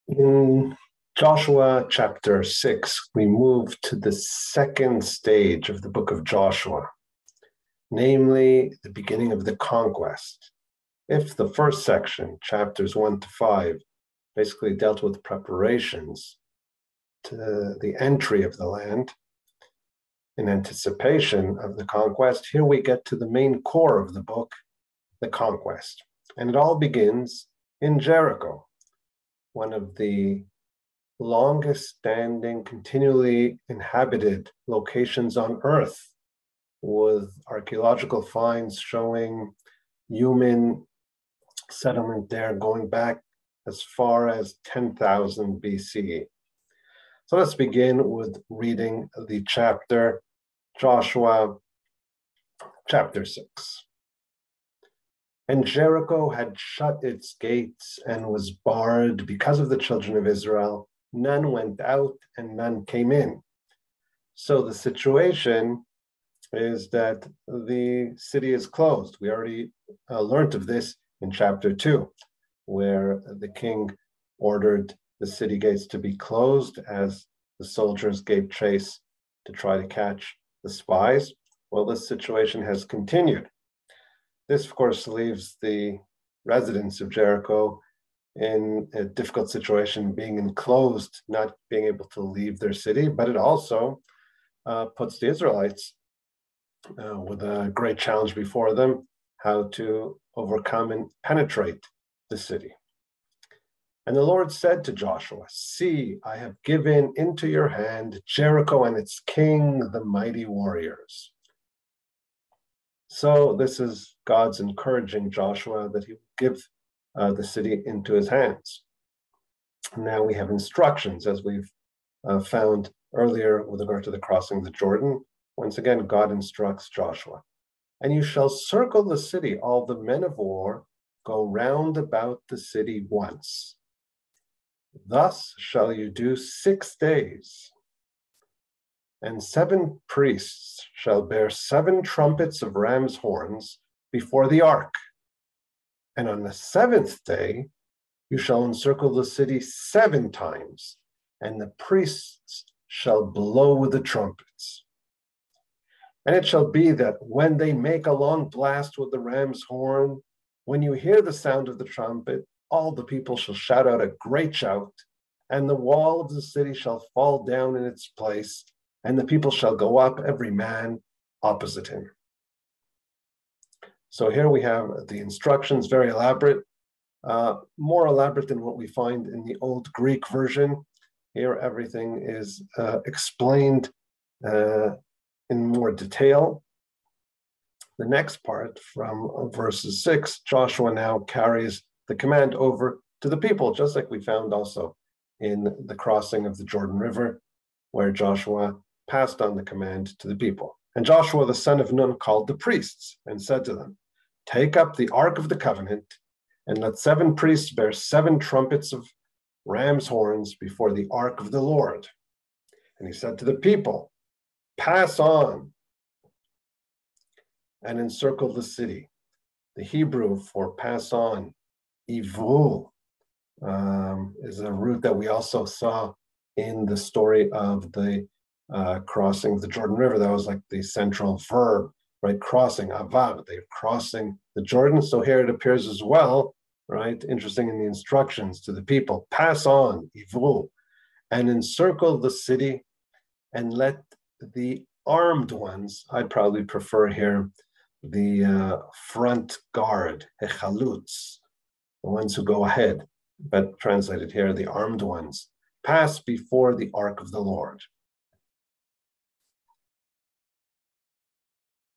In Joshua chapter 6, we move to the second stage of the book of Joshua, namely the beginning of the conquest. If the first section, chapters 1 to 5, basically dealt with preparations to the entry of the land in anticipation of the conquest, here we get to the main core of the book, the conquest. And it all begins in Jericho, one of the longest standing, continually inhabited locations on Earth, with archaeological finds showing human settlement there going back as far as 10,000 BC. So let's begin with reading the chapter, Joshua chapter 6. And Jericho had shut its gates and was barred because of the children of Israel. None went out and none came in. So the situation is that the city is closed. We already learned of this in chapter 2, where the king ordered the city gates to be closed as the soldiers gave chase to try to catch the spies. Well, this situation has continued. This, of course, leaves the residents of Jericho in a difficult situation, being enclosed, not being able to leave their city, but it also puts the Israelites with a great challenge before them, how to overcome and penetrate the city. And the Lord said to Joshua, "See, I have given into your hand Jericho and its king, the mighty warriors." So this is God's encouraging Joshua that he will give the city into his hands. Now we have instructions, as we've found earlier with regard to the crossing of the Jordan. Once again, God instructs Joshua. "And you shall circle the city, all the men of war go round about the city once. Thus shall you do 6 days. And 7 priests shall bear 7 trumpets of ram's horns before the ark. And on the 7th day, you shall encircle the city 7 times, and the priests shall blow with the trumpets. And it shall be that when they make a long blast with the ram's horn, when you hear the sound of the trumpet, all the people shall shout out a great shout, and the wall of the city shall fall down in its place, and the people shall go up, every man opposite him." So here we have the instructions, very elaborate, more elaborate than what we find in the old Greek version. Here everything is explained in more detail. The next part, from verses 6, Joshua now carries the command over to the people, just like we found also in the crossing of the Jordan River, where Joshua passed on the command to the people. "And Joshua the son of Nun called the priests and said to them, 'Take up the ark of the covenant, and let 7 priests bear 7 trumpets of ram's horns before the ark of the Lord.' And he said to the people, 'Pass on and encircle the city.'" The Hebrew for pass on, ivul, is a root that we also saw in the story of the crossing of the Jordan River. That was like the central verb, right? Crossing, avav, they're crossing the Jordan. So here it appears as well, right? Interesting in the instructions to the people, "Pass on, ivul, and encircle the city, and let the armed ones," I'd probably prefer here the front guard, hechalutz, the ones who go ahead, but translated here, the armed ones, "pass before the ark of the Lord."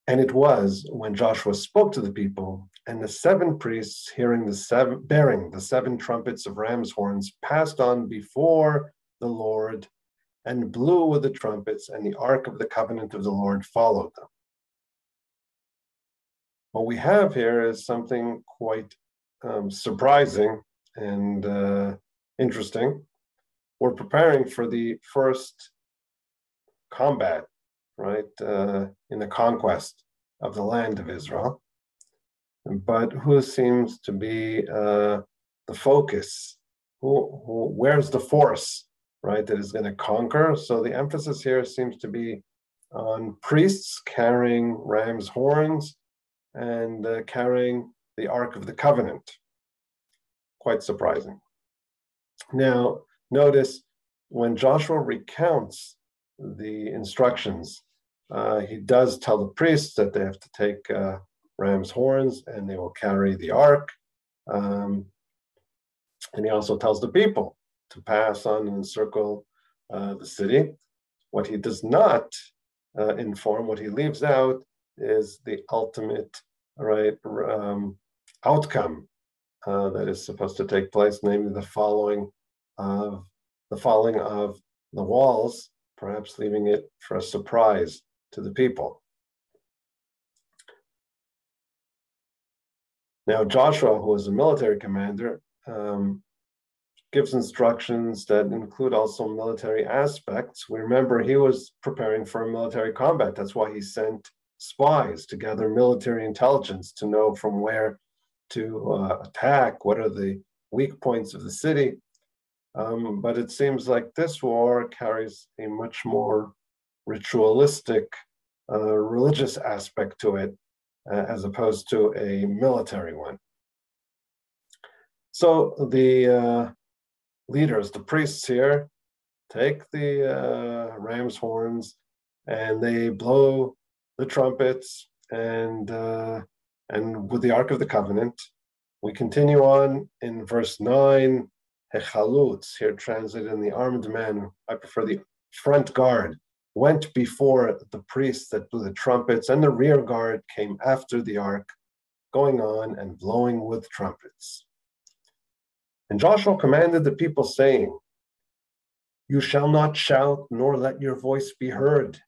And it was when Joshua spoke to the people, and the 7 priests, bearing the 7 trumpets of ram's horns, passed on before the Lord and blew with the trumpets, and the ark of the covenant of the Lord followed them. What we have here is something quite surprising and interesting. We're preparing for the first combat, right, in the conquest of the land of Israel. But who seems to be the focus where's the force, right, that is going to conquer? So the emphasis here seems to be on priests carrying ram's horns and carrying the Ark of the Covenant. Quite surprising. Now, notice when Joshua recounts the instructions, he does tell the priests that they have to take ram's horns and they will carry the ark. And he also tells the people to pass on and encircle the city. What he does not inform, what he leaves out, is the ultimate outcome that is supposed to take place, namely the falling of the walls, perhaps leaving it for a surprise to the people. Now, Joshua, who is a military commander, gives instructions that include also military aspects. We remember he was preparing for a military combat. That's why he sent spies to gather military intelligence to know from where to attack, what are the weak points of the city. But it seems like this war carries a much more ritualistic, religious aspect to it, as opposed to a military one. So the leaders, the priests here, take the ram's horns and they blow the trumpets and with the Ark of the Covenant. We continue on in verse 9, Hechalutz, here translated in the armed men. I prefer the front guard, went before the priests that blew the trumpets, and the rear guard came after the ark, going on and blowing with trumpets. And Joshua commanded the people, saying, "You shall not shout, nor let your voice be heard.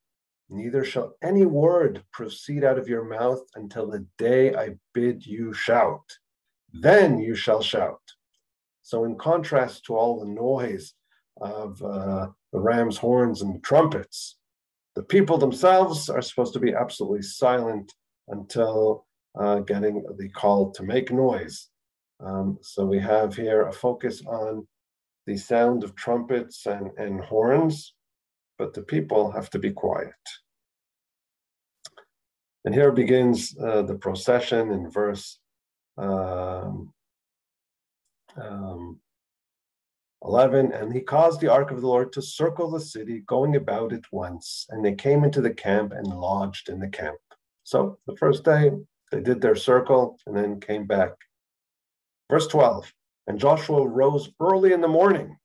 Neither shall any word proceed out of your mouth until the day I bid you shout. Then you shall shout." So in contrast to all the noise of the ram's horns and trumpets, the people themselves are supposed to be absolutely silent until getting the call to make noise. So we have here a focus on the sound of trumpets and horns, but the people have to be quiet. And here begins the procession in verse 11. And he caused the ark of the Lord to circle the city, going about it once. And they came into the camp and lodged in the camp. So the first day, they did their circle and then came back. Verse 12. And Joshua rose early in the morning.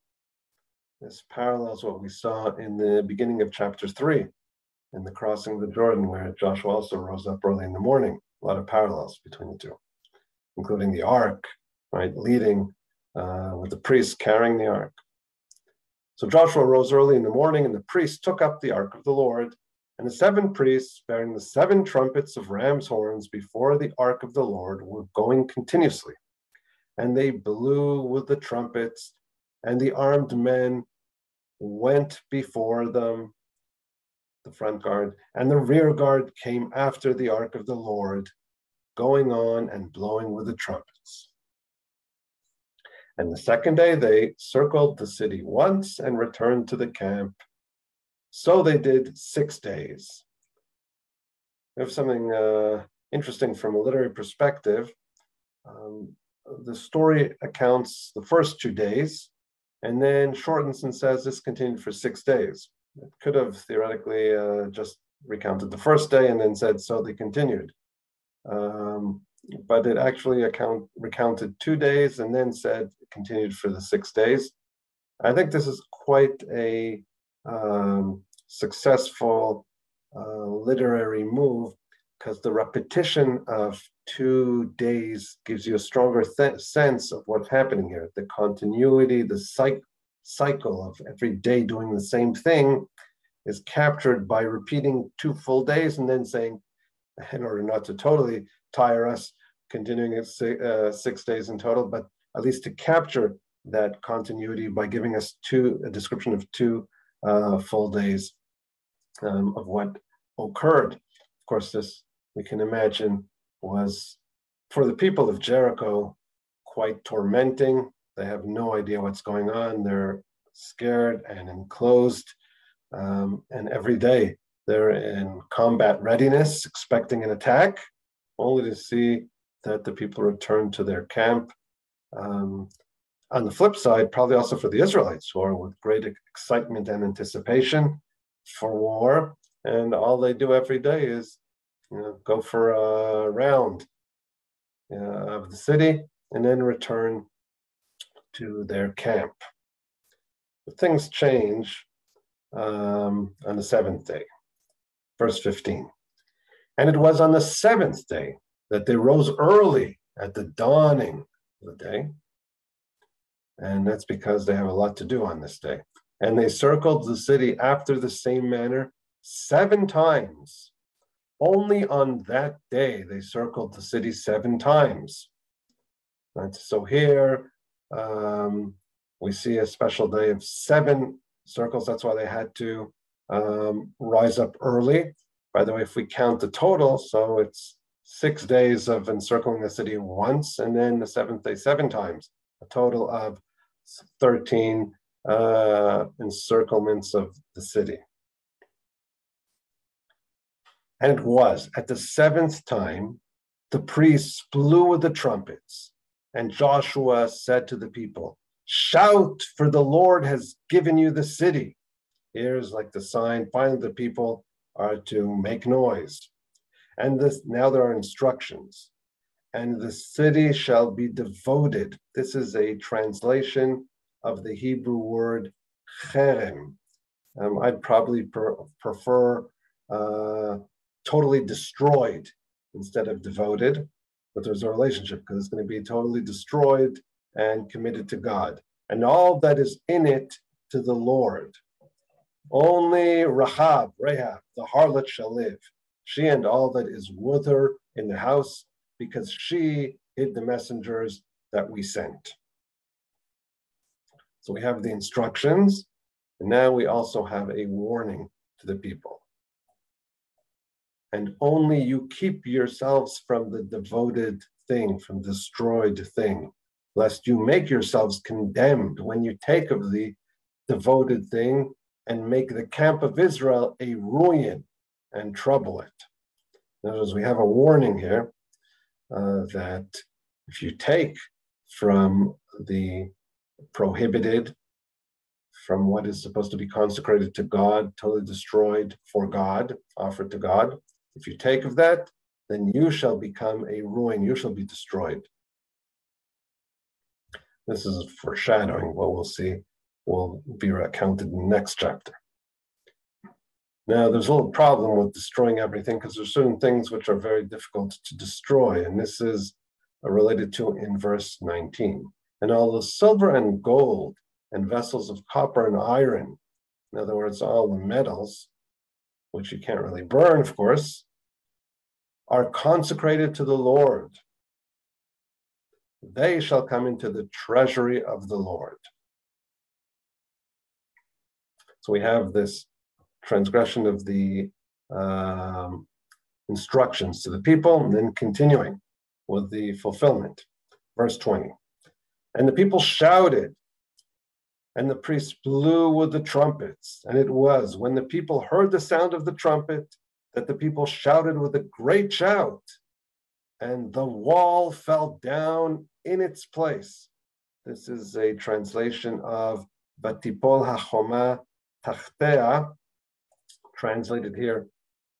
This parallels what we saw in the beginning of chapter 3, in the crossing of the Jordan, where Joshua also rose up early in the morning. A lot of parallels between the two, including the ark, right, leading with the priests carrying the ark. So Joshua rose early in the morning, and the priests took up the ark of the Lord, and the 7 priests bearing the 7 trumpets of ram's horns before the ark of the Lord were going continuously. And they blew with the trumpets, and the armed men went before them, the front guard, and the rear guard came after the ark of the Lord, going on and blowing with the trumpets. And the second day they circled the city once and returned to the camp. So they did 6 days. We have something interesting from a literary perspective. The story accounts the first 2 days and then shortens and says this continued for 6 days. It could have theoretically just recounted the first day and then said, so they continued. But it actually recounted 2 days and then said it continued for the 6 days. I think this is quite a successful literary move, because the repetition of 2 days gives you a stronger sense of what's happening here. The continuity, the cycle of every day doing the same thing is captured by repeating 2 full days and then saying, in order not to totally tire us, continuing it 6 days in total, but at least to capture that continuity by giving us a description of 2 full days of what occurred. Of course, this, we can imagine, was for the people of Jericho quite tormenting. They have no idea what's going on. They're scared and enclosed. And every day they're in combat readiness, expecting an attack, only to see that the people return to their camp. On the flip side, probably also for the Israelites, who are with great excitement and anticipation for war, and all they do every day is, go for a round of the city and then return to their camp. But things change on the seventh day. Verse 15. And it was on the seventh day that they rose early at the dawning of the day. And that's because they have a lot to do on this day. And they circled the city after the same manner 7 times. Only on that day they circled the city 7 times. Right? So here we see a special day of 7 circles. That's why they had to rise up early. By the way, if we count the total, so it's 6 days of encircling the city once, and then the 7th day 7 times, a total of 13 encirclements of the city. And it was at the 7th time, the priests blew with the trumpets, and Joshua said to the people, "Shout, for the Lord has given you the city." Here's like the sign. Finally, the people are to make noise. And now there are instructions. And the city shall be devoted. This is a translation of the Hebrew word cherem. I'd probably prefer totally destroyed instead of devoted, but there's a relationship because it's going to be totally destroyed and committed to God. And all that is in it to the Lord. Only Rahab, the harlot, shall live, she and all that is with her in the house, because she hid the messengers that we sent. So we have the instructions, and now we also have a warning to the people. And only you keep yourselves from the devoted thing, from destroyed thing, lest you make yourselves condemned when you take of the devoted thing and make the camp of Israel a ruin and trouble it. In other words, we have a warning here that if you take from the prohibited, from what is supposed to be consecrated to God, totally destroyed for God, offered to God, if you take of that, then you shall become a ruin, you shall be destroyed. This is foreshadowing what we'll see will be recounted in the next chapter. Now, there's a little problem with destroying everything because there's certain things which are very difficult to destroy, and this is related to in verse 19. And all the silver and gold and vessels of copper and iron, in other words, all the metals, which you can't really burn, of course, are consecrated to the Lord. They shall come into the treasury of the Lord. So we have this transgression of the instructions to the people, and then continuing with the fulfillment. Verse 20. And the people shouted, and the priests blew with the trumpets. And it was when the people heard the sound of the trumpet that the people shouted with a great shout, and the wall fell down in its place. This is a translation of Vatipol hachoma tachtea, translated here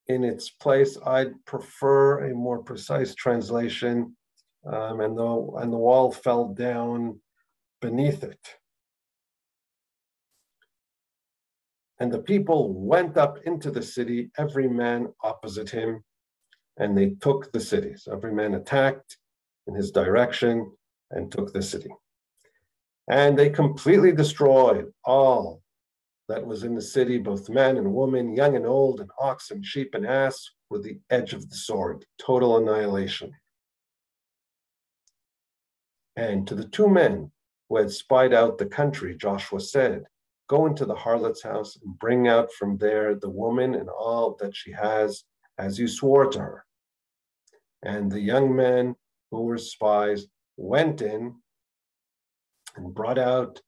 in its place. I'd prefer a more precise translation, and the wall fell down beneath it. And the people went up into the city, every man opposite him, and they took the city. So every man attacked in his direction and took the city. And they completely destroyed all that was in the city, both men and women, young and old, and ox and sheep and ass, with the edge of the sword, total annihilation. And to the 2 men who had spied out the country, Joshua said, "Go into the harlot's house and bring out from there the woman and all that she has, as you swore to her." And the young men who were spies went in and brought out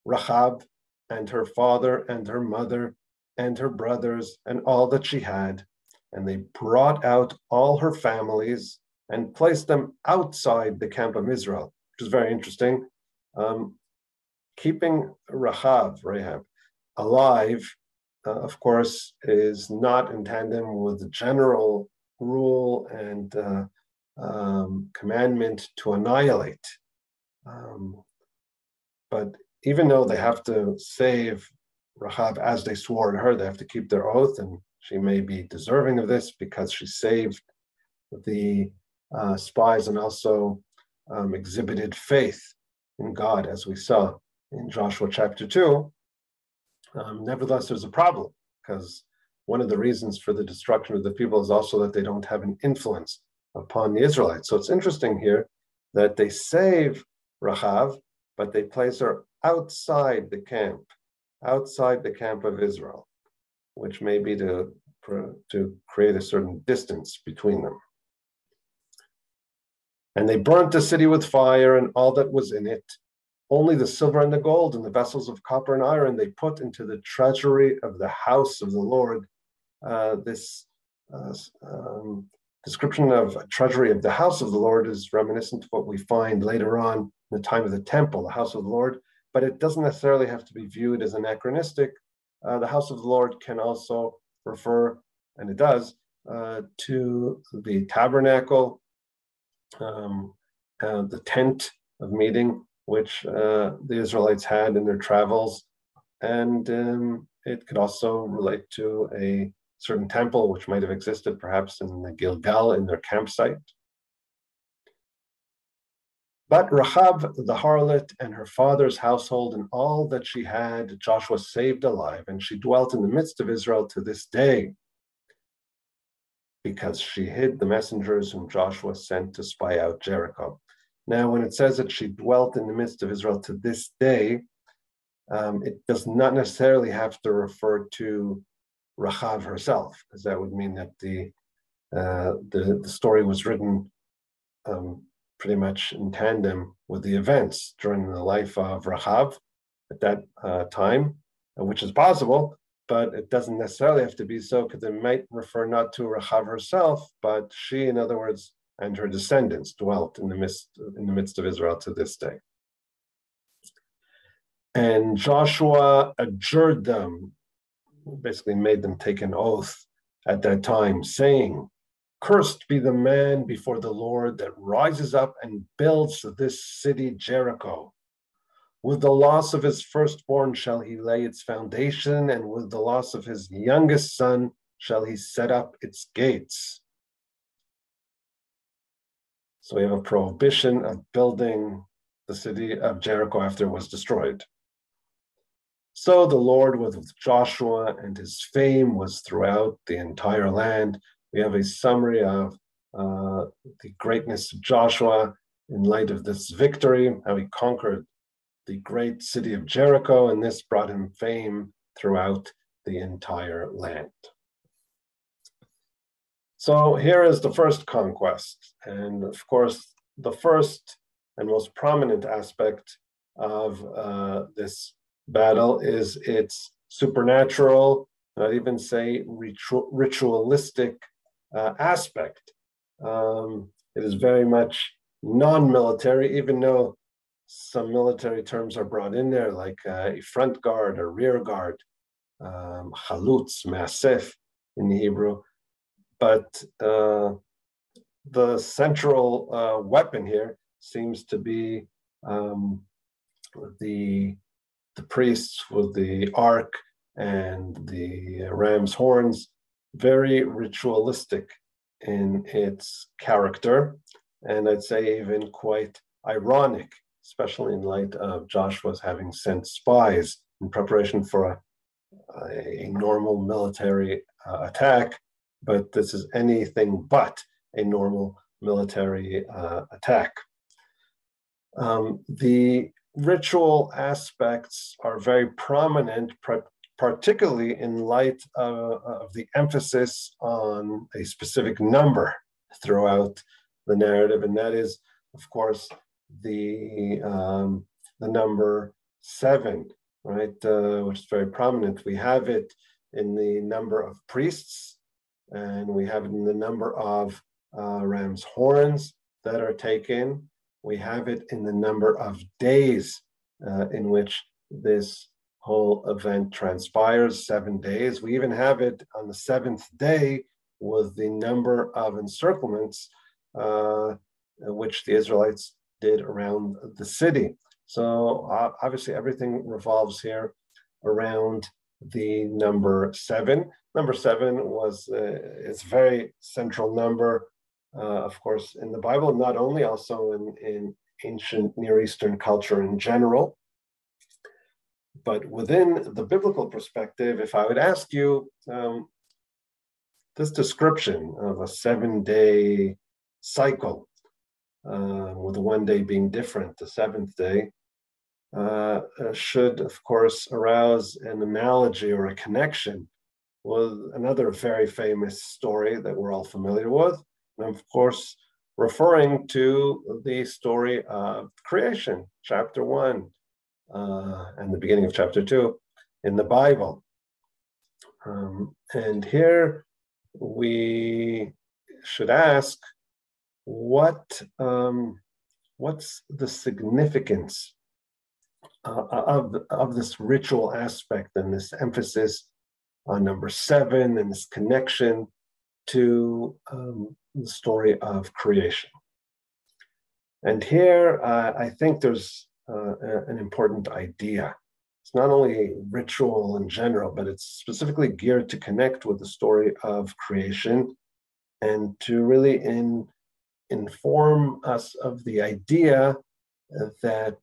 Rahab and her father and her mother and her brothers and all that she had. And they brought out all her families and placed them outside the camp of Israel, which is very interesting. Keeping Rahab alive, of course, is not in tandem with the general rule and commandment to annihilate. But even though they have to save Rahab as they swore to her, they have to keep their oath, and she may be deserving of this because she saved the spies and also exhibited faith in God, as we saw in Joshua chapter 2. Nevertheless, there's a problem, because one of the reasons for the destruction of the people is also that they don't have an influence upon the Israelites. So it's interesting here that they save Rahab, but they place her outside the camp of Israel, which may be to create a certain distance between them. And they burnt the city with fire and all that was in it. Only the silver and the gold and the vessels of copper and iron they put into the treasury of the house of the Lord. This description of a treasury of the house of the Lord is reminiscent of what we find later on in the time of the temple, the house of the Lord, but it doesn't necessarily have to be viewed as anachronistic. The house of the Lord can also refer, and it does, to the tabernacle, the tent of meeting, which the Israelites had in their travels. And it could also relate to a certain temple, which might have existed perhaps in the Gilgal, in their campsite. But Rahab the harlot and her father's household and all that she had, Joshua saved alive, and she dwelt in the midst of Israel to this day, because she hid the messengers whom Joshua sent to spy out Jericho. Now, when it says that she dwelt in the midst of Israel to this day, it does not necessarily have to refer to Rahab herself, because that would mean that the story was written pretty much in tandem with the events during the life of Rahab at that time, which is possible, but it doesn't necessarily have to be so, because it might refer not to Rahab herself, but she, in other words, and her descendants dwelt in the midst of Israel to this day. And Joshua adjured them, basically made them take an oath at that time, saying, "Cursed be the man before the Lord that rises up and builds this city Jericho. With the loss of his firstborn shall he lay its foundation, and with the loss of his youngest son shall he set up its gates." So we have a prohibition of building the city of Jericho after it was destroyed. So the Lord was with Joshua, and his fame was throughout the entire land. We have a summary of the greatness of Joshua in light of this victory, how he conquered the great city of Jericho, and this brought him fame throughout the entire land. So here is the first conquest. And of course, the first and most prominent aspect of this battle is its supernatural, I'd even say ritualistic aspect. It is very much non-military, even though some military terms are brought in there, like a front guard or rear guard, chalutz, masef in the Hebrew. But the central weapon here seems to be the priests with the ark and the ram's horns, very ritualistic in its character, and I'd say even quite ironic, especially in light of Joshua's having sent spies in preparation for a normal military attack, but this is anything but a normal military attack. The ritual aspects are very prominent, particularly in light of the emphasis on a specific number throughout the narrative, and that is, of course, the the number 7, right, which is very prominent. We have it in the number of priests, and we have it in the number of ram's horns that are taken. We have it in the number of days in which this whole event transpires, 7 days. We even have it on the 7th day with the number of encirclements which the Israelites did around the city. So obviously everything revolves here around the number 7. Number 7 was it's a very central number, of course, in the Bible, not only, also in ancient Near Eastern culture in general. But within the biblical perspective, if I would ask you, this description of a 7-day cycle, with the 1 day being different, the 7th day, should, of course, arouse an analogy or a connection with another very famous story that we're all familiar with, and of course, referring to the story of creation, chapter 1, and the beginning of chapter 2 in the Bible. And here we should ask, what's the significance of this ritual aspect and this emphasis on number 7 and this connection to the story of creation? And here I think there's an important idea. It's not only ritual in general, but it's specifically geared to connect with the story of creation and to really inform us of the idea that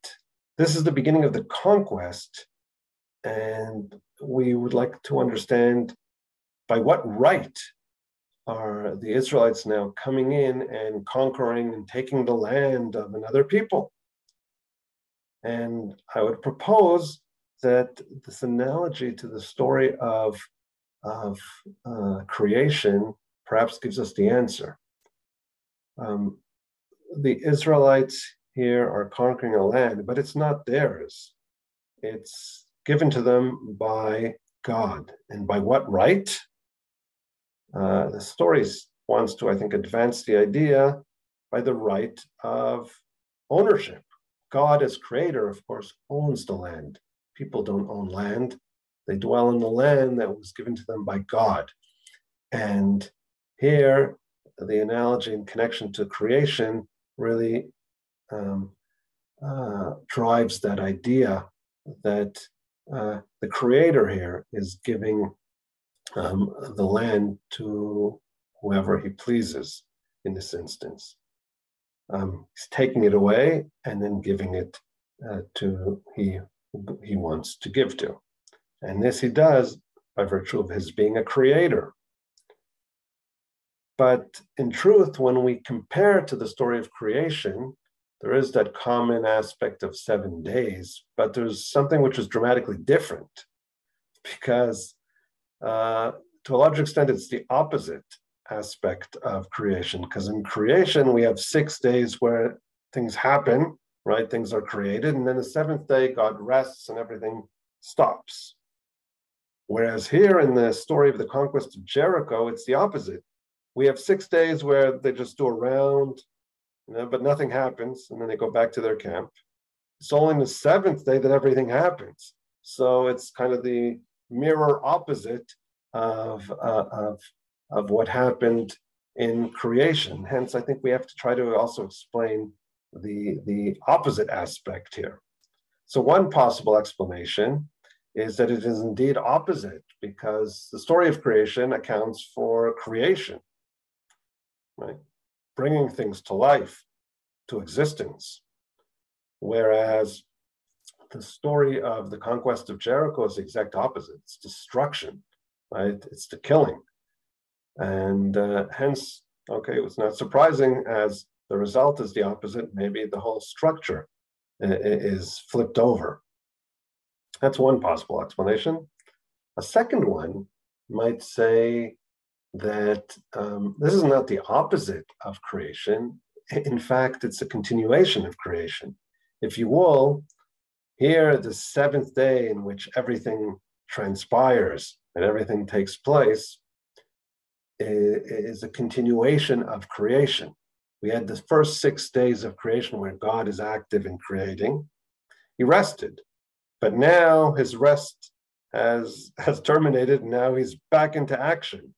this is the beginning of the conquest, and we would like to understand by what right are the Israelites now coming in and conquering and taking the land of another people. And I would propose that this analogy to the story of creation perhaps gives us the answer. The Israelites here are conquering a land, but it's not theirs. It's given to them by God. And by what right? The story wants to, I think, advance the idea by the right of ownership. God, as creator, of course, owns the land. People don't own land. They dwell in the land that was given to them by God. And here, the analogy in connection to creation really drives that idea that the creator here is giving the land to whoever he pleases in this instance. He's taking it away and then giving it to he wants to give to. And this he does by virtue of his being a creator. But in truth, when we compare to the story of creation, there is that common aspect of 7 days, but there's something which is dramatically different, because to a large extent, it's the opposite aspect of creation, because in creation, we have 6 days where things happen, right? Things are created, and then the 7th day, God rests and everything stops. Whereas here in the story of the conquest of Jericho, it's the opposite. We have 6 days where they just do a round, but nothing happens, and then they go back to their camp. It's only on the 7th day that everything happens. So it's kind of the mirror opposite of what happened in creation. Hence, I think we have to try to also explain the opposite aspect here. So one possible explanation is that it is indeed opposite, because the story of creation accounts for creation, right? Bringing things to life, to existence. Whereas the story of the conquest of Jericho is the exact opposite. It's destruction, right? It's the killing. And hence, okay, it was not surprising, as the result is the opposite. Maybe the whole structure is flipped over. That's one possible explanation. A second one might say that this is not the opposite of creation. In fact, it's a continuation of creation. If you will, Here, the seventh day in which everything transpires and everything takes place is a continuation of creation. We had the first 6 days of creation where God is active in creating. He rested, but now his rest has terminated. Now he's back into action.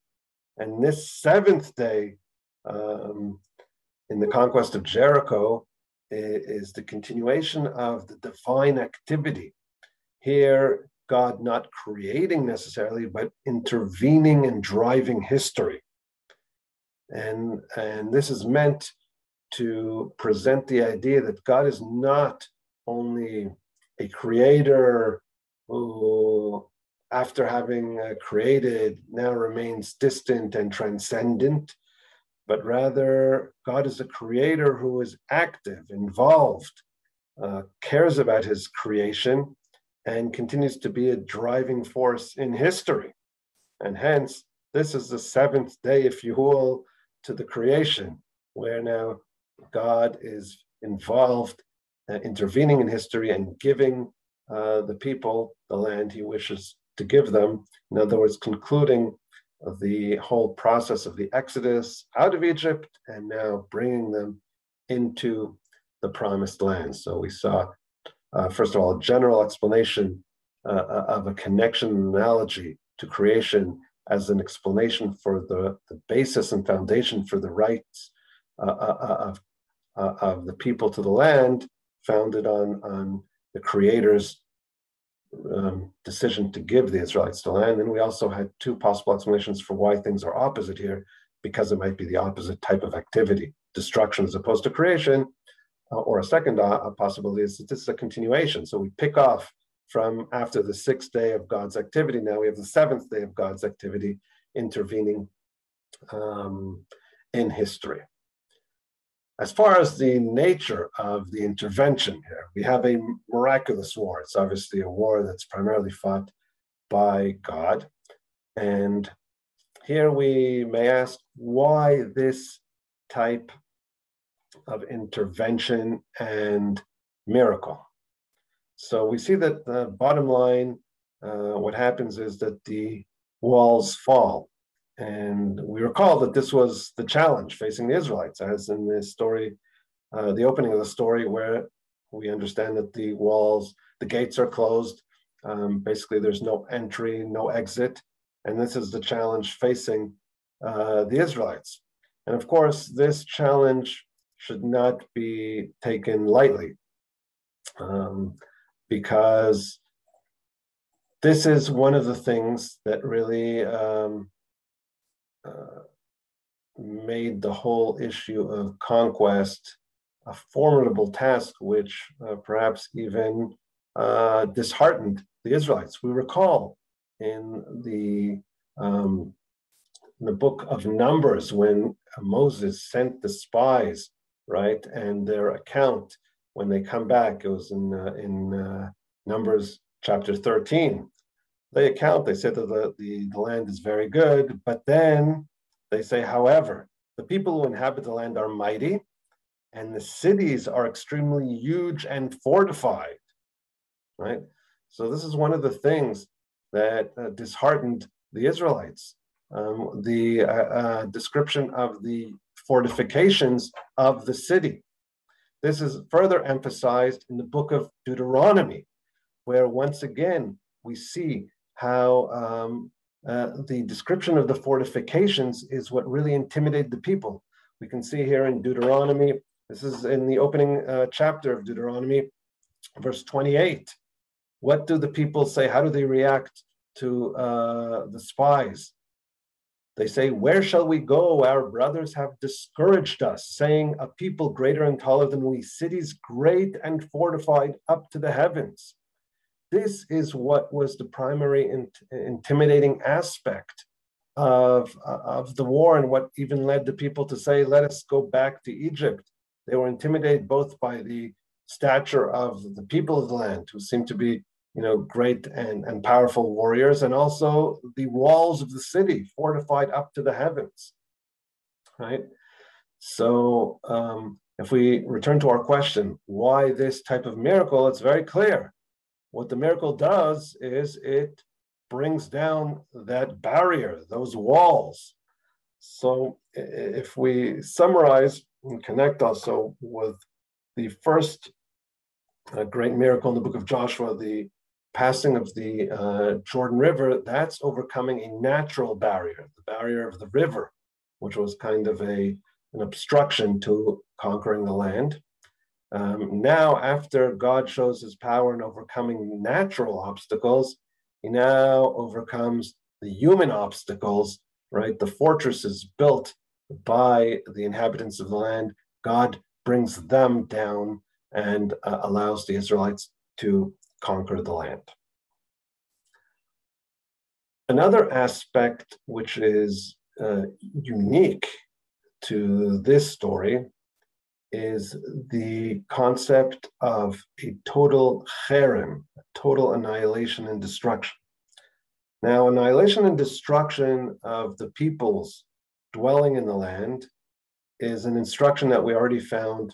And this seventh day in the conquest of Jericho is the continuation of the divine activity. Here, God not creating necessarily, but intervening and driving history. And this is meant to present the idea that God is not only a creator who, after having created, now remains distant and transcendent, but rather God is a creator who is active, involved, cares about his creation, and continues to be a driving force in history. And hence, this is the seventh day, if you will, to the creation, where now God is involved, intervening in history and giving the people the land he wishes to give them. In other words, concluding the whole process of the Exodus out of Egypt and now bringing them into the promised land. So we saw, first of all, a general explanation of a connection analogy to creation as an explanation for the basis and foundation for the rights of the people to the land, founded on the Creator's decision to give the Israelites the land. And we also had two possible explanations for why things are opposite here, because it might be the opposite type of activity, destruction as opposed to creation. Or a second possibility is that this is a continuation. So we pick off from after the sixth day of God's activity. Now we have the seventh day of God's activity intervening in history. As far as the nature of the intervention here, we have a miraculous war. It's obviously a war that's primarily fought by God. And here we may ask why this type of intervention and miracle. So we see that the bottom line, what happens is that the walls fall. And we recall that this was the challenge facing the Israelites, as in this story, the opening of the story, where we understand that the walls, the gates are closed. Basically, there's no entry, no exit. And this is the challenge facing the Israelites. And of course, this challenge should not be taken lightly, because this is one of the things that really made the whole issue of conquest a formidable task, which perhaps even disheartened the Israelites. We recall in the book of Numbers, when Moses sent the spies, right, and their account when they come back, it was in Numbers chapter 13. They said that the land is very good, but then they say, however, the people who inhabit the land are mighty, and the cities are extremely huge and fortified, right? So this is one of the things that disheartened the Israelites. The description of the fortifications of the city. This is further emphasized in the book of Deuteronomy, where once again we see how the description of the fortifications is what really intimidated the people. We can see here in Deuteronomy, this is in the opening chapter of Deuteronomy, verse 28. What do the people say? How do they react to the spies? They say, where shall we go? Our brothers have discouraged us, saying, a people greater and taller than we, cities great and fortified up to the heavens. This is what was the primary intimidating aspect of the war, and what even led the people to say, let us go back to Egypt. They were intimidated both by the stature of the people of the land, who seemed to be great and powerful warriors, and also the walls of the city fortified up to the heavens, right? So if we return to our question, why this type of miracle, it's very clear. what the miracle does is it brings down that barrier, those walls. So if we summarize and connect also with the first great miracle in the book of Joshua, the passing of the Jordan River, that's overcoming a natural barrier, the barrier of the river, which was kind of an obstruction to conquering the land. Now, after God shows his power in overcoming natural obstacles, he now overcomes the human obstacles, right? The fortresses built by the inhabitants of the land, God brings them down and allows the Israelites to conquer the land. Another aspect which is unique to this story is the concept of a total cherem, total annihilation and destruction. Now, annihilation and destruction of the peoples dwelling in the land is an instruction that we already found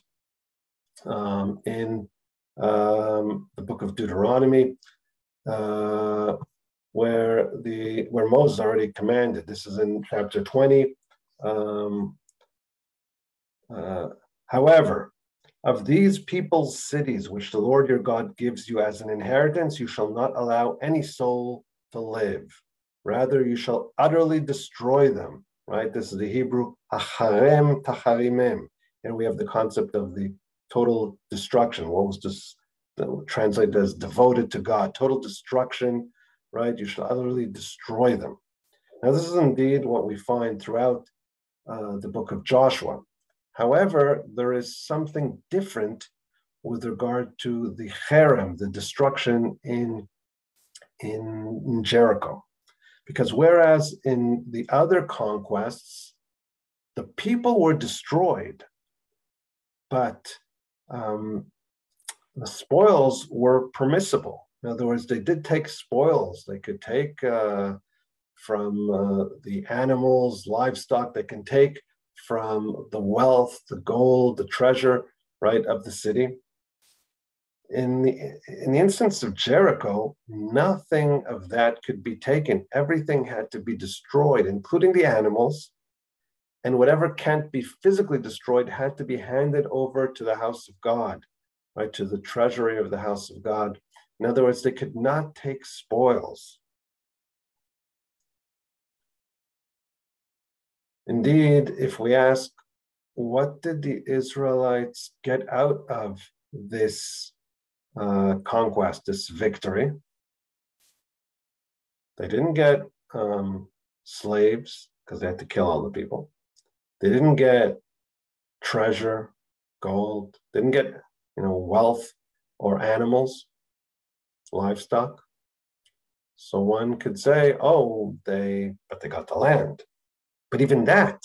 in the book of Deuteronomy, where Moses already commanded. This is in chapter 20. However, of these people's cities, which the Lord your God gives you as an inheritance, you shall not allow any soul to live. Rather, you shall utterly destroy them, right? This is the Hebrew, hacharem tacharimem. And we have the concept of the total destruction. What was just translated as devoted to God, total destruction, right? You shall utterly destroy them. Now, this is indeed what we find throughout the book of Joshua. However, there is something different with regard to the cherem, the destruction in Jericho. Because whereas in the other conquests, the people were destroyed, but the spoils were permissible. In other words, they did take spoils. They could take from the animals, livestock. They can take from the wealth, the gold, the treasure, right, of the city. In the instance of Jericho, nothing of that could be taken. Everything had to be destroyed, including the animals, and whatever can't be physically destroyed had to be handed over to the house of God, right, to the treasury of the house of God. In other words, they could not take spoils. Indeed, if we ask, what did the Israelites get out of this conquest, this victory? They didn't get slaves because they had to kill all the people. They didn't get treasure, gold. They didn't get wealth or animals, livestock. So one could say, but they got the land. But even that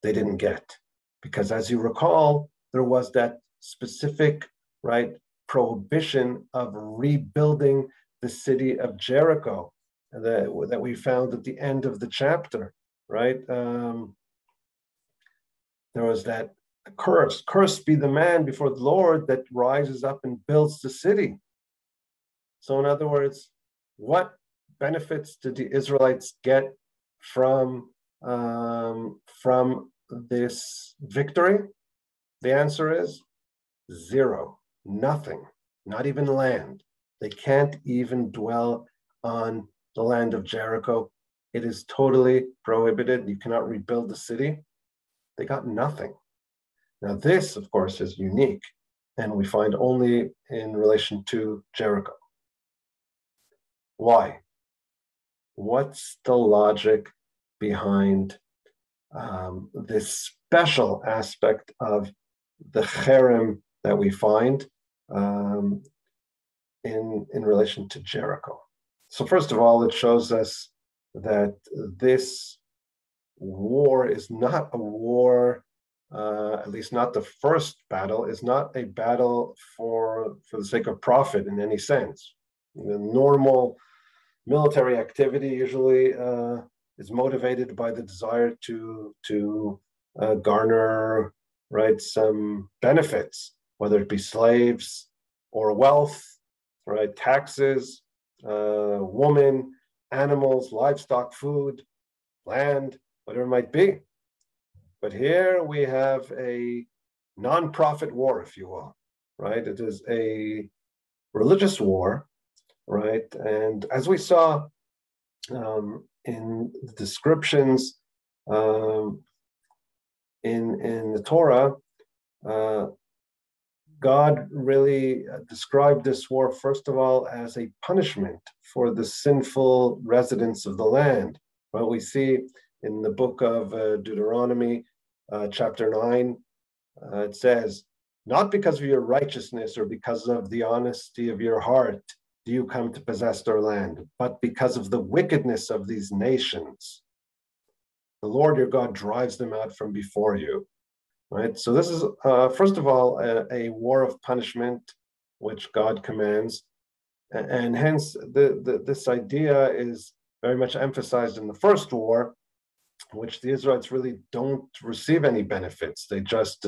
they didn't get, because as you recall, there was that specific, right, prohibition of rebuilding the city of Jericho that we found at the end of the chapter, right? There was that curse. Cursed be the man before the Lord that rises up and builds the city. So in other words, what benefits did the Israelites get from this victory? The answer is zero, nothing, not even land. They can't even dwell on the land of Jericho. It is totally prohibited. You cannot rebuild the city. They got nothing. Now this, of course, is unique, and we find only in relation to Jericho. Why? What's the logic behind this special aspect of the cherem that we find in relation to Jericho? So first of all, it shows us that this war is not a war, at least not the first battle, is not a battle for the sake of profit in any sense. The normal military activity usually is motivated by the desire to garner, right, some benefits, whether it be slaves or wealth right? Taxes, women, animals, livestock, food, land, whatever it might be. But here we have a non-profit war, if you will, right? It is a religious war, right? And as we saw in the descriptions in the Torah, God really described this war, first of all, as a punishment for the sinful residents of the land. What we see in the book of Deuteronomy, chapter 9, it says, not because of your righteousness or because of the honesty of your heart do you come to possess their land, but because of the wickedness of these nations. The Lord your God drives them out from before you. Right? So this is, first of all, a war of punishment, which God commands. And hence, this idea is very much emphasized in the first war, which the Israelites really don't receive any benefits. They just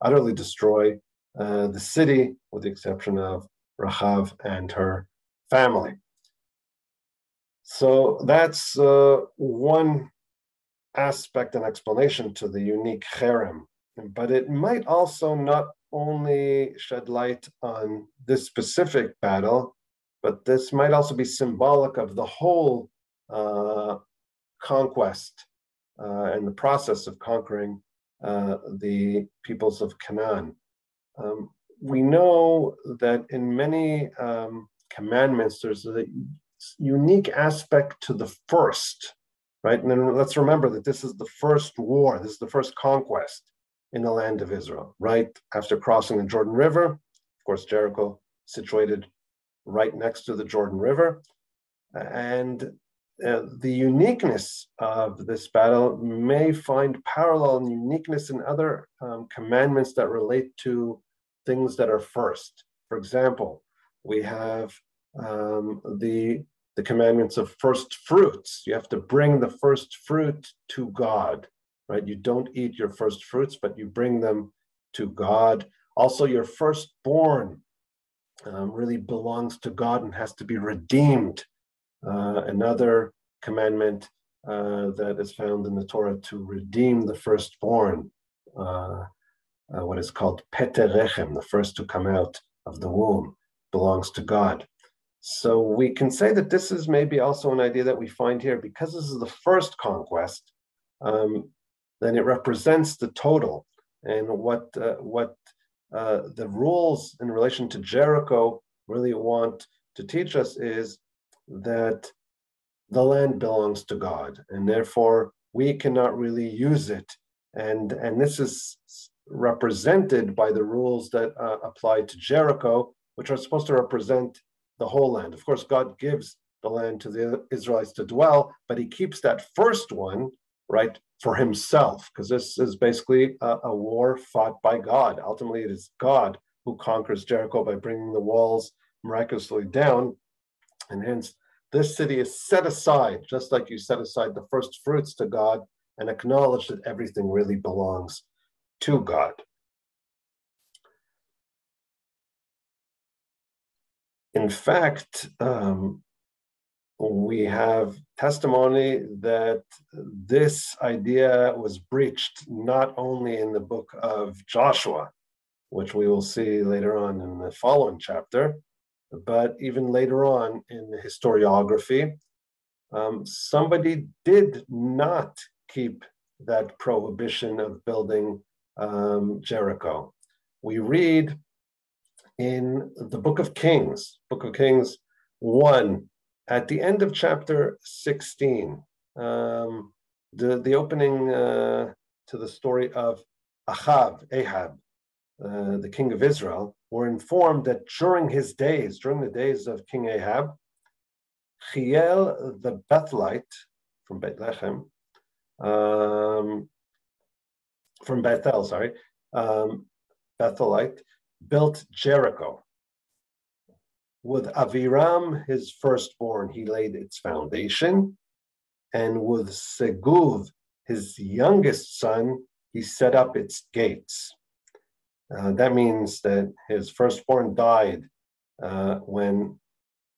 utterly destroy the city, with the exception of Rachav and her family. So that's one aspect and explanation to the unique cherem, but it might also not only shed light on this specific battle, but this might also be symbolic of the whole conquest and the process of conquering the peoples of Canaan. We know that in many commandments, there's a unique aspect to the first, right? And then let's remember that this is the first war, this is the first conquest in the land of Israel, right? After crossing the Jordan River, of course, Jericho situated right next to the Jordan River. And the uniqueness of this battle may find parallel and uniqueness in other commandments that relate to things that are first. For example, we have the commandments of first fruits. You have to bring the first fruit to God, right? You don't eat your first fruits, but you bring them to God. Also, your firstborn really belongs to God and has to be redeemed. Another commandment that is found in the Torah to redeem the firstborn, what is called peterechem, the first to come out of the womb, belongs to God. So we can say that this is maybe also an idea that we find here, because this is the first conquest, then it represents the total. And what the rules in relation to Jericho really want to teach us is that the land belongs to God, and therefore we cannot really use it. And this is represented by the rules that apply to Jericho, which are supposed to represent the whole land. Of course, God gives the land to the Israelites to dwell, but he keeps that first one, right, for himself, because this is basically a war fought by God. Ultimately, it is God who conquers Jericho by bringing the walls miraculously down, and hence this city is set aside, just like you set aside the first fruits to God and acknowledge that everything really belongs to God. In fact, we have testimony that this idea was breached not only in the book of Joshua, which we will see later on in the following chapter, but even later on in the historiography, somebody did not keep that prohibition of building Jericho. We read in the Book of Kings 1, at the end of chapter 16, the opening to the story of Ahab, the king of Israel, were informed that during the days of King Ahab, Chiel the Bethelite from Bethlehem, from Bethel, Bethelite, built Jericho. With Aviram, his firstborn, he laid its foundation, and with Seguv, his youngest son, he set up its gates. That means that his firstborn died when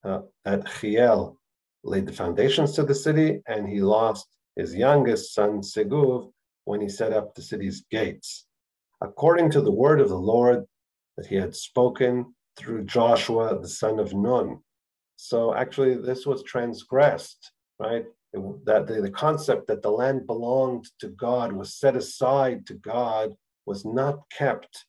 at Chiel laid the foundations to the city, and he lost his youngest son, Seguv, when he set up the city's gates, according to the word of the Lord that he had spoken through Joshua, the son of Nun. So actually, this was transgressed, right? That the concept that the land belonged to God, was set aside to God, was not kept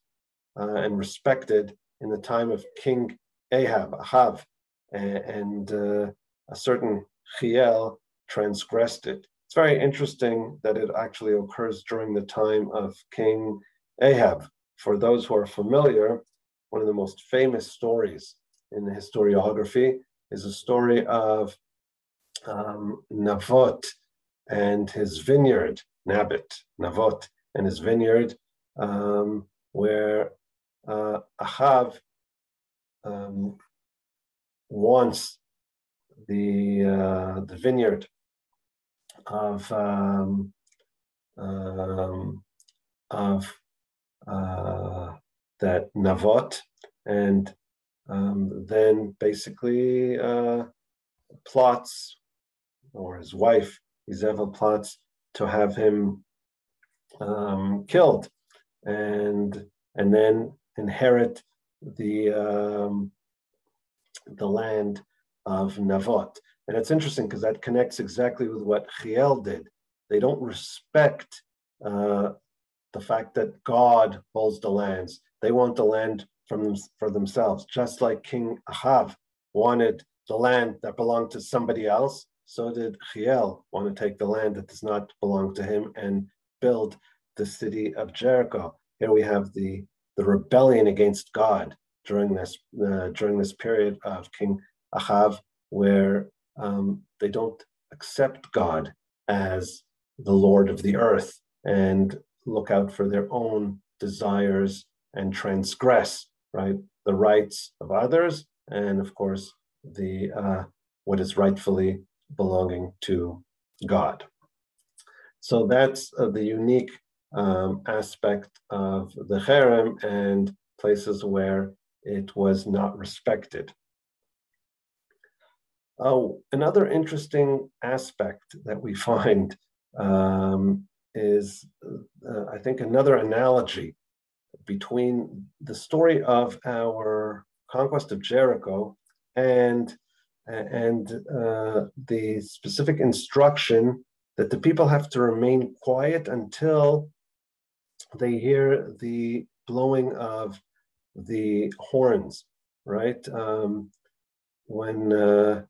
and respected in the time of King Ahav, and a certain Chiel transgressed it. It's very interesting that it actually occurs during the time of King Ahab. For those who are familiar, one of the most famous stories in the historiography is a story of Navot and his vineyard, Navot and his vineyard, where Ahav wants the vineyard of that Navot, and then basically plots, or his wife Izebel plots to have him killed, and then inherit the land of Navot. And it's interesting because that connects exactly with what Chiel did. They don't respect the fact that God holds the lands. They want the land for themselves, just like King Ahav wanted the land that belonged to somebody else. So did Chiel want to take the land that does not belong to him and build the city of Jericho. Here we have the rebellion against God during this period of King Ahav, where they don't accept God as the Lord of the earth and look out for their own desires and transgress, right, the rights of others, and of course the what is rightfully belonging to God. So that's the unique aspect of the cherem and places where it was not respected. Another interesting aspect that we find is, I think, another analogy between the story of our conquest of Jericho and the specific instruction that the people have to remain quiet until they hear the blowing of the horns, right? When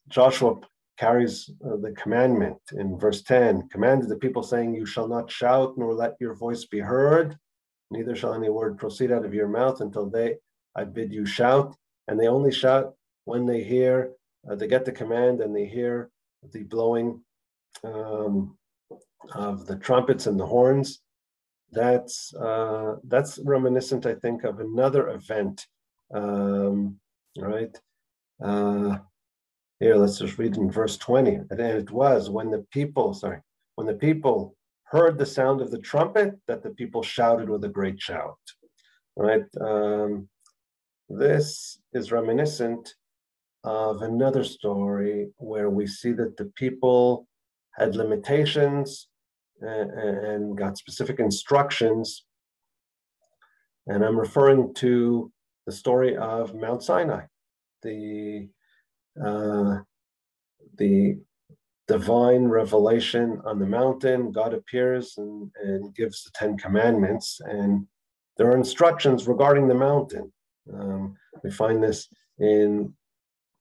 Joshua carries the commandment in verse 10, commanded the people saying, you shall not shout nor let your voice be heard, neither shall any word proceed out of your mouth until I bid you shout. And they only shout when they hear, they get the command and they hear the blowing of the trumpets and the horns. That's reminiscent, I think, of another event, right? Here, let's just read in verse 20. And it was when the people heard the sound of the trumpet that the people shouted with a great shout, right? This is reminiscent of another story where we see that the people had limitations and got specific instructions. And I'm referring to the story of Mount Sinai, the divine revelation on the mountain. God appears and gives the 10 commandments, and there are instructions regarding the mountain. We find this in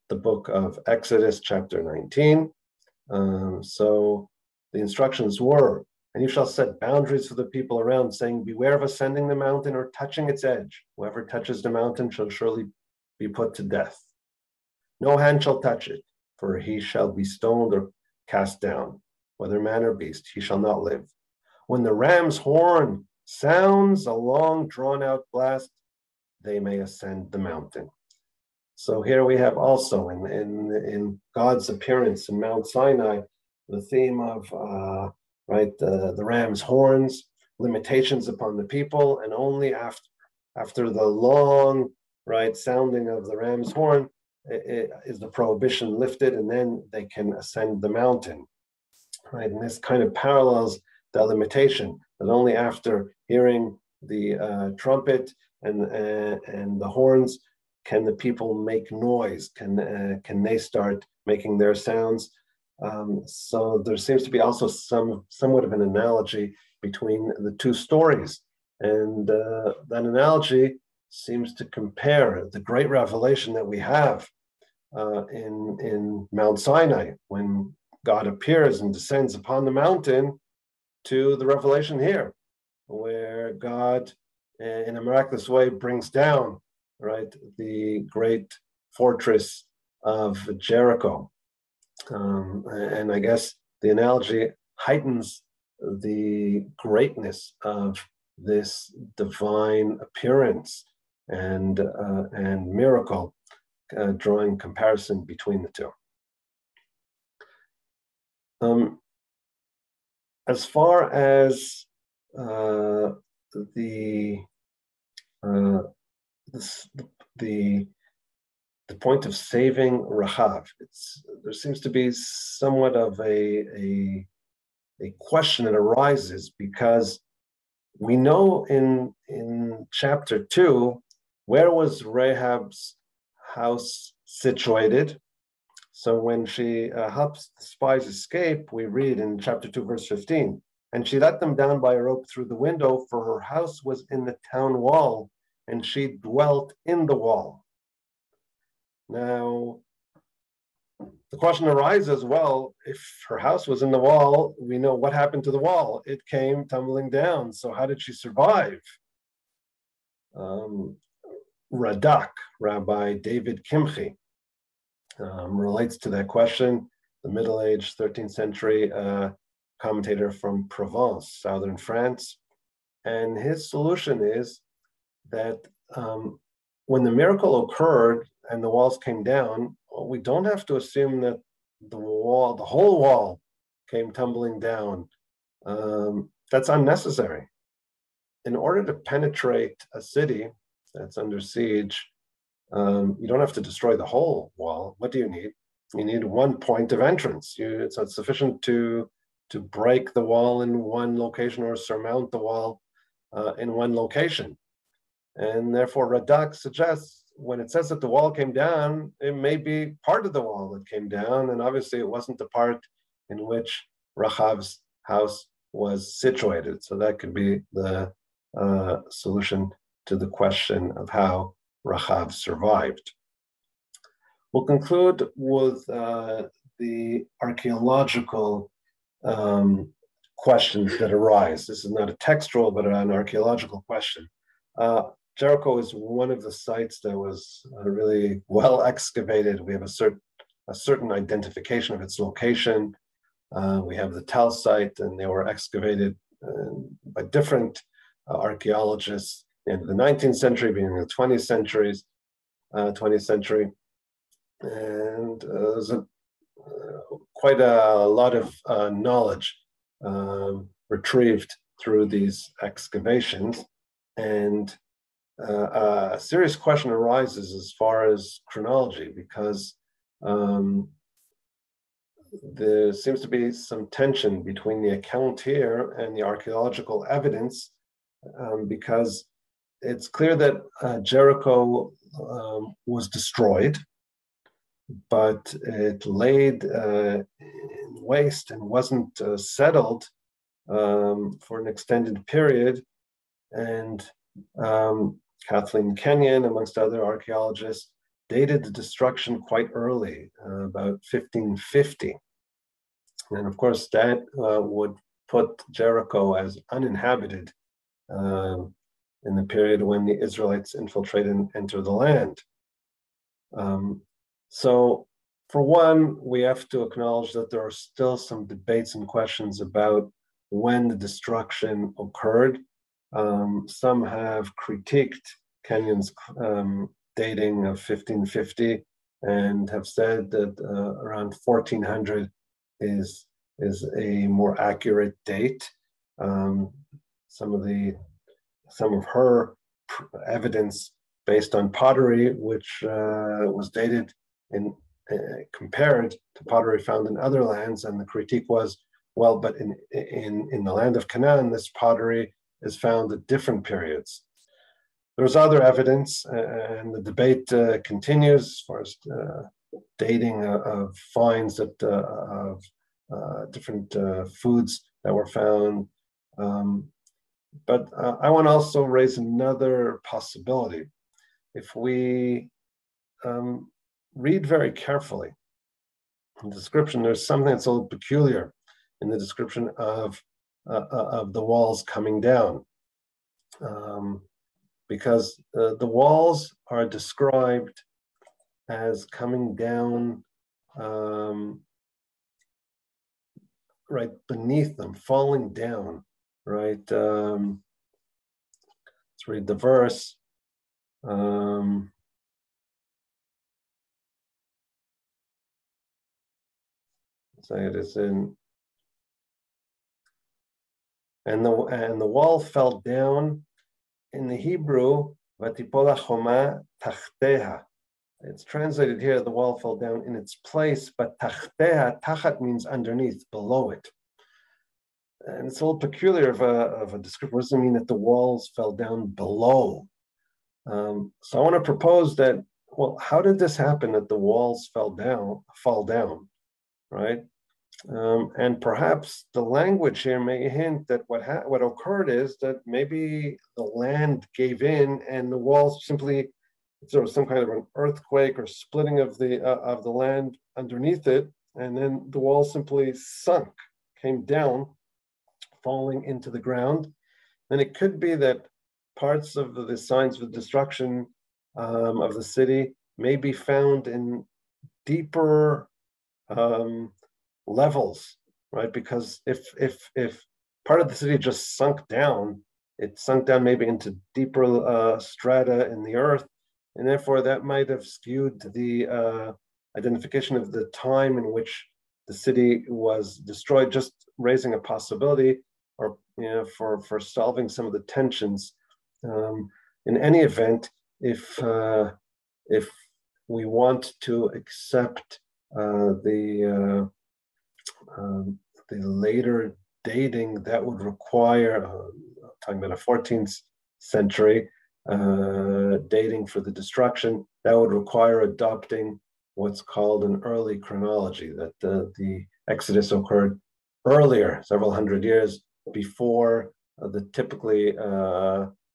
the book of Exodus, chapter 19. So the instructions were, and you shall set boundaries for the people around, saying, beware of ascending the mountain or touching its edge. Whoever touches the mountain shall surely be put to death. No hand shall touch it, for he shall be stoned or cast down. Whether man or beast, he shall not live. When the ram's horn sounds a long drawn-out blast, they may ascend the mountain. So here we have also in God's appearance in Mount Sinai, the theme of the ram's horns, limitations upon the people, and only after the long right, sounding of the ram's horn, is the prohibition lifted, and then they can ascend the mountain, right? And this kind of parallels the limitation that only after hearing the trumpet and the horns can the people make noise, can they start making their sounds. So there seems to be also somewhat of an analogy between the two stories. And that analogy seems to compare the great revelation that we have in Mount Sinai, when God appears and descends upon the mountain, to the revelation here, where God, in a miraculous way, brings down, right, the great fortress of Jericho. And I guess the analogy heightens the greatness of this divine appearance and miracle, drawing comparison between the two. As far as the point of saving Rahav, there seems to be somewhat of a question that arises, because we know in chapter 2 where was Rahab's house situated. So when she helps the spies escape, we read in chapter 2, verse 15, and she let them down by a rope through the window, for her house was in the town wall, and she dwelt in the wall. Now, the question arises, well, if her house was in the wall, we know what happened to the wall. It came tumbling down. So how did she survive? Radak, Rabbi David Kimchi, relates to that question, the middle-aged 13th century commentator from Provence, southern France. And his solution is that when the miracle occurred and the walls came down, we don't have to assume that the whole wall came tumbling down. That's unnecessary. In order to penetrate a city that's under siege, you don't have to destroy the whole wall. What do you need? You need one point of entrance. It's not sufficient to break the wall in one location or surmount the wall in one location. And therefore, Radak suggests when it says that the wall came down, it may be part of the wall that came down. And obviously, it wasn't the part in which Rahav's house was situated. So that could be the solution to the question of how Rahav survived. We'll conclude with the archaeological questions that arise. This is not a textual, but an archaeological question. Jericho is one of the sites that was really well excavated. We have a certain identification of its location. We have the Tel site, and they were excavated by different archaeologists in the 19th century, beginning of the 20th century. And there's quite a lot of knowledge retrieved through these excavations. And a serious question arises as far as chronology, because there seems to be some tension between the account here and the archaeological evidence, because it's clear that Jericho was destroyed, but it laid in waste and wasn't settled for an extended period. And Kathleen Kenyon, amongst other archaeologists, dated the destruction quite early, about 1550. And of course, that would put Jericho as uninhabited in the period when the Israelites infiltrate and enter the land. So for one, we have to acknowledge that there are still some debates and questions about when the destruction occurred. Some have critiqued Kenyon's dating of 1550 and have said that around 1400 is a more accurate date. Some of her evidence based on pottery, which was dated in compared to pottery found in other lands. And the critique was, well, but in the land of Canaan, this pottery is found at different periods. There's other evidence, and the debate continues as far as dating of finds of different foods that were found. But I want to also raise another possibility. If we read very carefully in the description, there's something that's a little peculiar in the description of the walls coming down. Because the walls are described as coming down right beneath them, falling down, right? Let's read the verse. Say it is in, and the wall fell down. In the Hebrew, vatipola choma tachteha. It's translated here, the wall fell down in its place, but tachteha, tachat means underneath, below it. And it's a little peculiar of a description. What does it mean that the walls fell down below? So I want to propose that, well, how did this happen that the walls fall down, right? And perhaps the language here may hint that what occurred is that maybe the land gave in and the walls simply, if there was some kind of an earthquake or splitting of the land underneath it, and then the wall simply sunk, came down, falling into the ground. And it could be that parts of the signs of destruction of the city may be found in deeper levels, right? Because if part of the city just sunk down, it sunk down maybe into deeper strata in the earth, and therefore that might have skewed the identification of the time in which the city was destroyed, just raising a possibility, or for solving some of the tensions. In any event, if we want to accept the later dating, that would require, talking about a 14th century dating for the destruction, that would require adopting what's called an early chronology, that the Exodus occurred earlier, several hundred years before the typically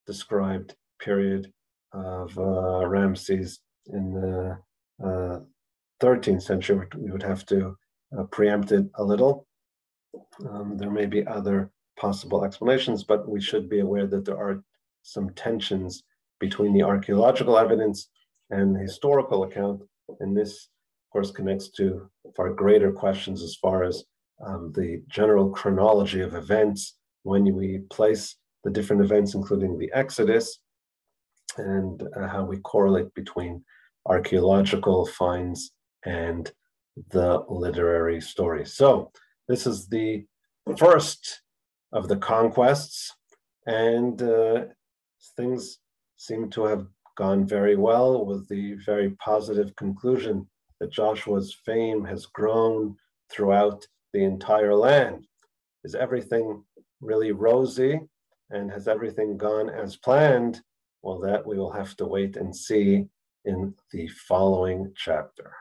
described period of Ramses in the 13th century. We would have to preempt it a little. There may be other possible explanations, but we should be aware that there are some tensions between the archaeological evidence and the historical account, and this, of course, connects to far greater questions as far as the general chronology of events when we place the different events, including the Exodus, and how we correlate between archaeological finds and the literary story. So this is the first of the conquests, and things seem to have gone very well, with the very positive conclusion that Joshua's fame has grown throughout the entire land. Is everything really rosy, and has everything gone as planned? Well, that we will have to wait and see in the following chapter.